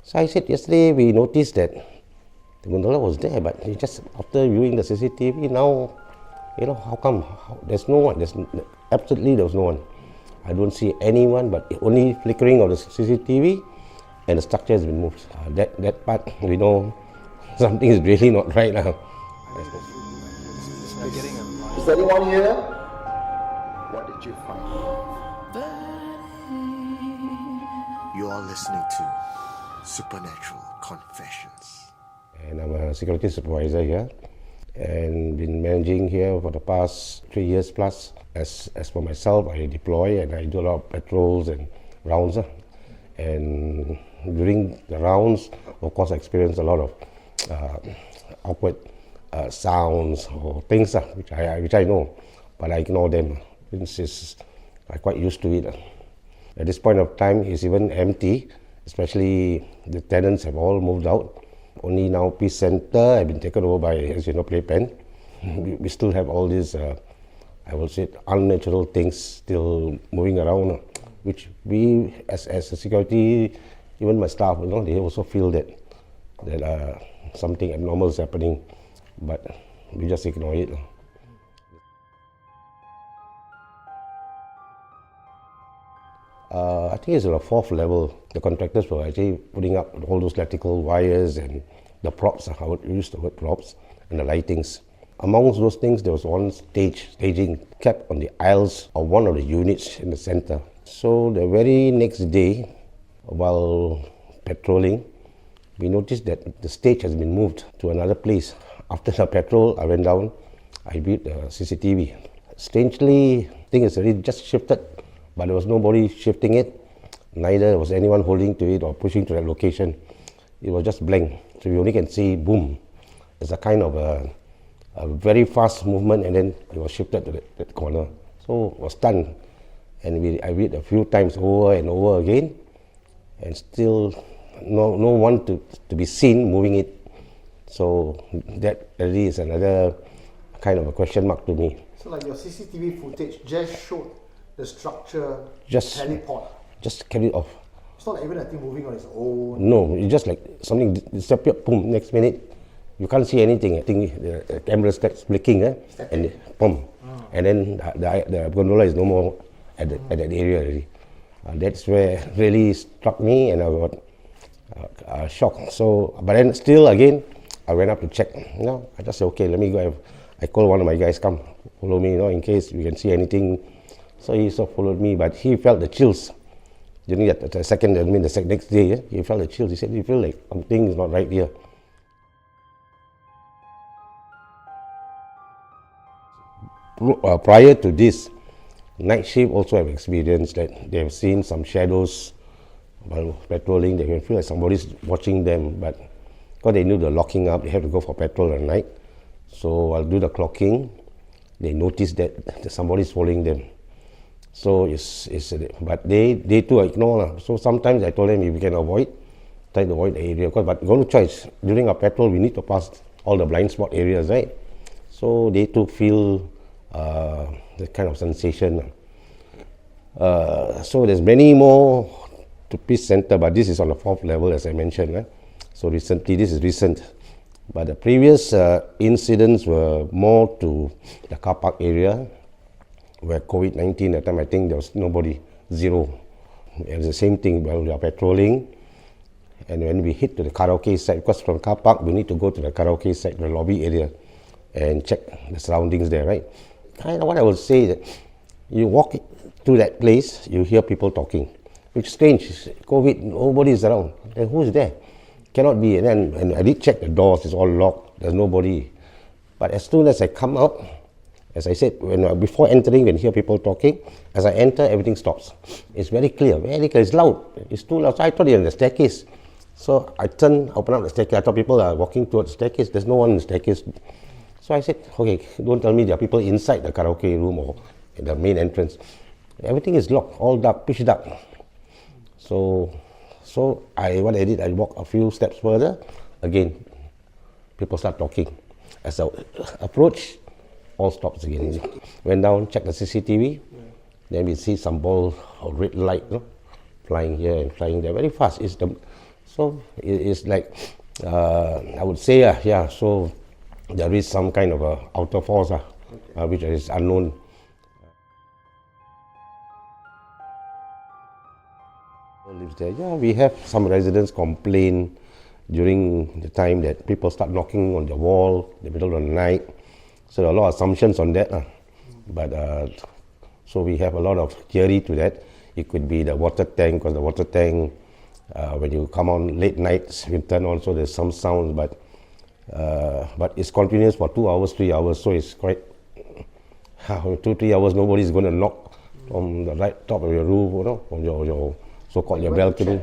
So I said yesterday we noticed that the gondola was there, but just after viewing the CCTV now, how come there's no one? Absolutely there was no one. I don't see anyone, but only flickering of the CCTV, and the structure has been moved. That part we know something is really not right now. Is there anyone here? What did you find? You are listening to Supernatural Confessions. And I'm a security supervisor here, and been managing here for the past 3 years plus. As for myself, I deploy and I do a lot of patrols and rounds. And during the rounds, of course, I experience a lot of awkward sounds or things which I know, but I ignore them. Since I'm quite used to it. At this point of time, it's even empty, especially the tenants have all moved out. Only now Peace Center have been taken over by, as you know, Playpen. We still have all these, I will say, unnatural things still moving around, which we, as a security, even my staff, they also feel that something abnormal is happening, but we just ignore it. I think it's on the 4th level. The contractors were actually putting up all those electrical wires and the props. I would use the word props, and the lightings. Amongst those things, there was one staging kept on the aisles of one of the units in the center. So the very next day, while patrolling, we noticed that the stage has been moved to another place. After the patrol, I went down, I viewed the CCTV. Strangely, I think it's already just shifted, but there was nobody shifting it. Neither was anyone holding to it or pushing to that location. It was just blank. So you only can see, boom. It's a kind of a very fast movement, and then it was shifted to that corner. So I was stunned. And I read a few times over and over again, and still no one to be seen moving it. So that really is another kind of a question mark to me. So like your CCTV footage just showed the structure teleport. Just carry it off. It's not even a thing moving on its own. No, it's just like something disappeared, boom, next minute. You can't see anything. I think the camera starts blinking, and boom. And then the gondola is no more at that area already. That's where really struck me, and I got shocked. So, but then still again, I went up to check. I just said, okay, let me go. I called one of my guys, come, follow me, in case we can see anything. So he followed me, but he felt the chills. During the next day, he felt the chills. He said, you feel like something is not right here. Prior to this, night shift also have experienced that they have seen some shadows while patrolling. They can feel like somebody's watching them, but because they knew the locking up, they have to go for patrol at night. So I'll do the clocking. They notice that somebody's following them. So but they too ignore. So sometimes I told them if we can try to avoid the area. But no choice. During our patrol, we need to pass all the blind spot areas, right? So they too feel the kind of sensation. So there's many more to Peace Center, but this is on the 4th level, as I mentioned. So recently, this is recent. But the previous incidents were more to the car park area, where COVID-19, at the time I think there was nobody, zero. It was the same thing while we are patrolling. And when we hit to the karaoke site, because from car park, we need to go to the karaoke site, the lobby area, and check the surroundings there, right? Kind of what I would say is that you walk to that place, you hear people talking. It's strange, COVID, nobody is around. Then who's there? Cannot be. And then and I did check the doors, it's all locked, there's nobody. But as soon as I come out, as I said, before entering, when you hear people talking, as I enter, everything stops. It's very clear, it's loud. It's too loud. So I thought you're on the staircase. So I open up the staircase. I thought people are walking towards the staircase. There's no one in the staircase. So I said, okay, don't tell me there are people inside the karaoke room or in the main entrance. Everything is locked, all dark, pitch dark. So what I did, I walked a few steps further. Again, people start talking. As I approach, all stops again. Went down, checked the CCTV. Then we see some ball of red light flying here and flying there very fast. So it's like, I would say, yeah, so there is some kind of a outer force which is unknown. Lives there. Yeah, we have some residents complain during the time that people start knocking on the wall in the middle of the night. So there are a lot of assumptions on that. But so we have a lot of theory to that. It could be the water tank, because the water tank, when you come on late nights, you turn on, so there's some sounds, but it's continuous for 2 hours, 3 hours, so it's quite 2-3 hours. Nobody's going to knock on the right top of your roof, you know, on your so-called your balcony.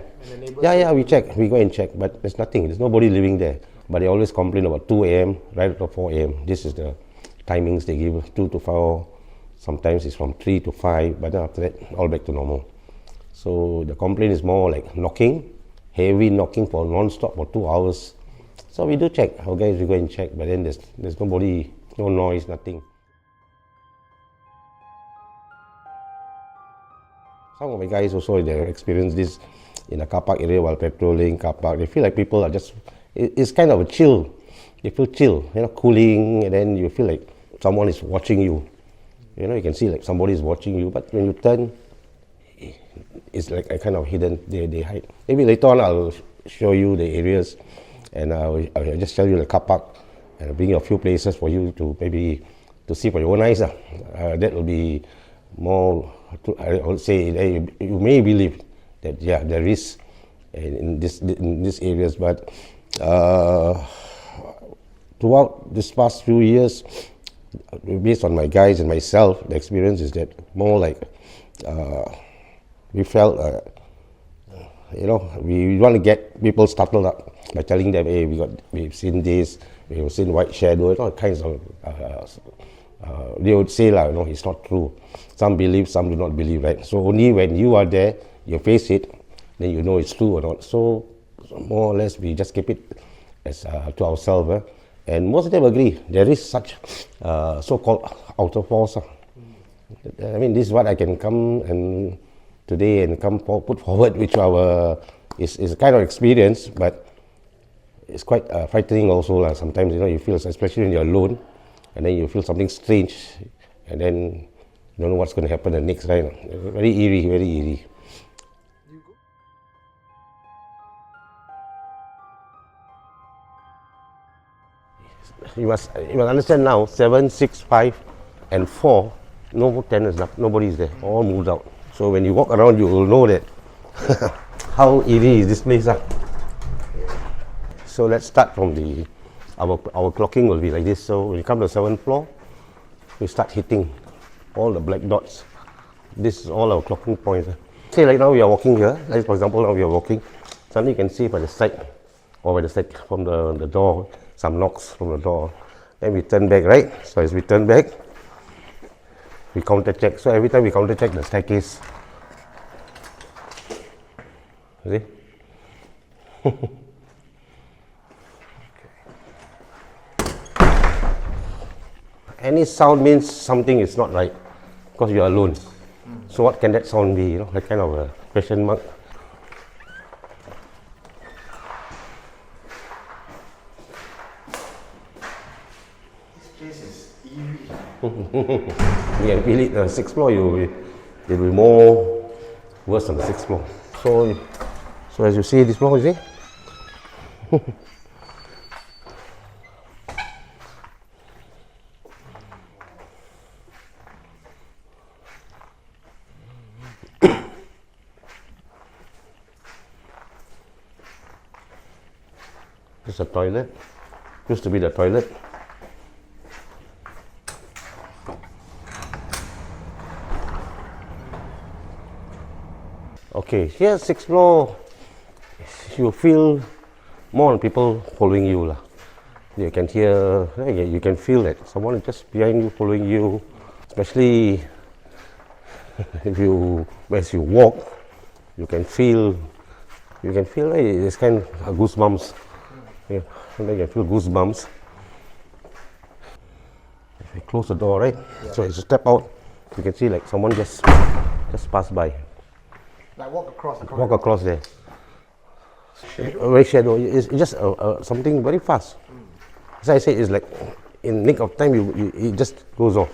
Yeah, we check. We go and check, but there's nothing. There's nobody living there. But they always complain about 2 a.m. right up to 4 a.m. This is the timings they give, 2 to 4. Sometimes it's from 3 to 5, but then after that, all back to normal. So the complaint is more like knocking, heavy knocking for non-stop for 2 hours. So we do check. Our guys, we go and check, but then there's nobody, no noise, nothing. Some of my guys also, they experience this in a car park area while patrolling car park. They feel like people are just, it's kind of a chill. You feel chill, you know, cooling, and then you feel like someone is watching you. You know, you can see like somebody is watching you, but when you turn, it's like a kind of hidden, they hide. Maybe later on I'll show you the areas, and I'll just tell you the car park, and bring you a few places for you to maybe to see for your own eyes. That will be more, I would say, you may believe that, yeah, there is in these areas, but throughout this past few years, based on my guys and myself, the experience is that more like we felt, you know, we want to get people startled up by telling them, hey, we've seen this, we've seen white shadow, all kinds of, they would say, you know, it's not true. Some believe, some do not believe, right? So only when you are there, you face it, then you know it's true or not. So more or less, we just keep it as to ourselves. And most of them agree, there is such so-called outer force. I mean, this is what I can come and today and put forward, which is a kind of experience, but it's quite frightening also. Sometimes, you know, you feel, especially when you're alone, and then you feel something strange, and then you don't know what's going to happen the next, right? Very eerie, very eerie. You must understand now, 7, 6, 5, and 4, no tenants, nobody is there, all moved out. So when you walk around, you will know that how eerie is this place. So let's start from our clocking will be like this. So when you come to the 7th floor, we start hitting all the black dots. This is all our clocking points. Say like now we are walking here, like for example now we are walking, suddenly you can see by the side, or by the side from the door, some knocks from the door. Then we turn back, right? So as we turn back, we counter check. So every time we counter check the staircase. See? Any sound means something is not right, because you are alone. So what can that sound be? You know, like kind of a question mark. You can feel it. The 6th floor, it will be more worse than the 6th floor. So as you see this floor, you see? This is a toilet. Used to be the toilet. Okay, here 6th floor, you feel more people following you. You can hear, you can feel that someone is just behind you, following you, especially as you walk, you can feel this kind of goosebumps. Yeah, you can feel goosebumps. If you close the door, right? Yeah. So as you step out, you can see like someone just passed by. Like walk across the corridor. Walk across there. Very shadow. It's just something very fast. As I say, it's like in nick of time, it just goes off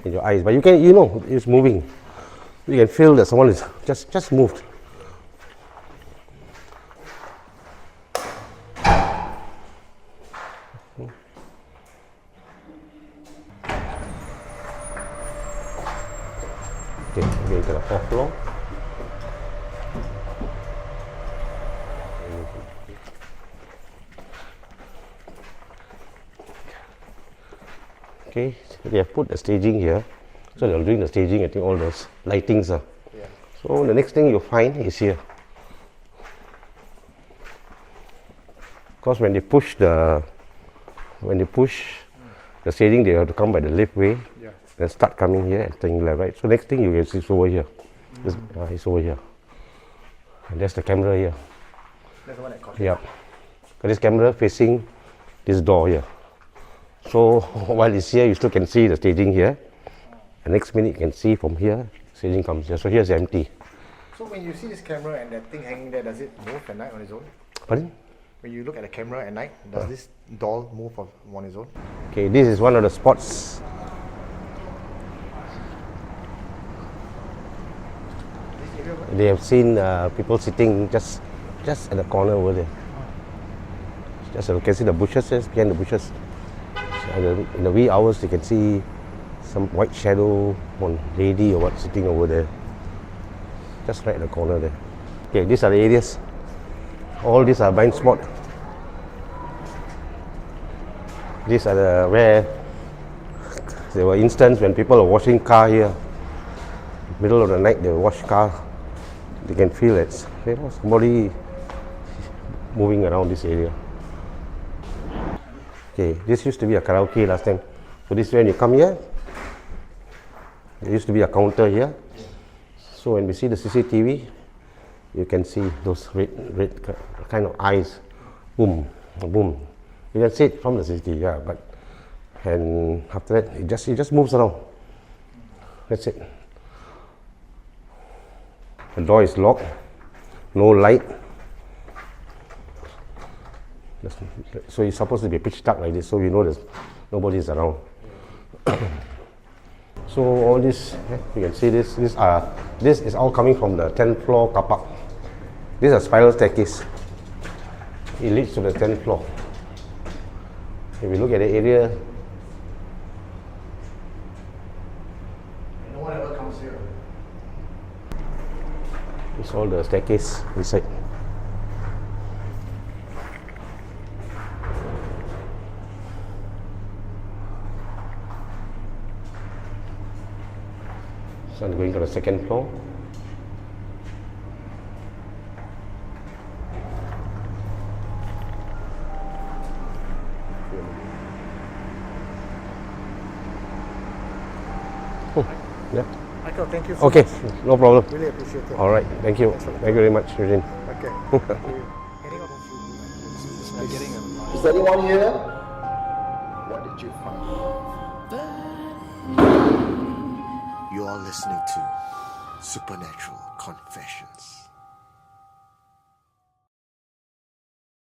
in your eyes. But you know, it's moving. You can feel that someone is just moved. Okay, we're going to the 4th floor. Okay, they have put the staging here. So they're doing the staging, I think all those lightings are. Yeah. So the next thing you'll find is here. Because when they push the staging, they have to come by the lift way. Yeah. Then start coming here and turning left, right? So next thing you can see is over here. It's over here. And that's the camera here. That's the one that caught. Yeah. Got this camera facing this door here. So while it's here, you still can see the staging here. And next minute you can see from here, staging comes here. So here's empty. So when you see this camera and that thing hanging there, does it move at night on its own? Pardon? When you look at the camera at night, does this doll move on its own? Okay, this is one of the spots. They have seen people sitting just at the corner over there. Just you can see the bushes, behind the bushes. In the wee hours, you can see some white shadow, one lady or what sitting over there. Just right at the corner there. Okay, these are the areas. All these are blind spot. These are where there were instances when people are washing car here. Middle of the night, they wash car. They can feel it. Somebody moving around this area. Okay, this used to be a karaoke last time. So this is when you come here. There used to be a counter here. So when we see the CCTV, you can see those red kind of eyes. Boom, boom. You can see it from the CCTV, yeah. But and after that, it just moves around. That's it. The door is locked. No light. So it's supposed to be pitch dark like this, so we know there's nobody's around. So all this, you can see this is all coming from the 10th floor car park. This is a spiral staircase. It leads to the 10th floor. If you look at the area, no one ever comes here. it's all the staircase inside. So I'm going to the 2nd floor. Yeah. Michael, thank you so Okay, much. no problem. Really appreciate it. All right, thank you. Thank you very much, Eugene. Okay. Is there anyone here? What did you find? You are listening to Supernatural Confessions.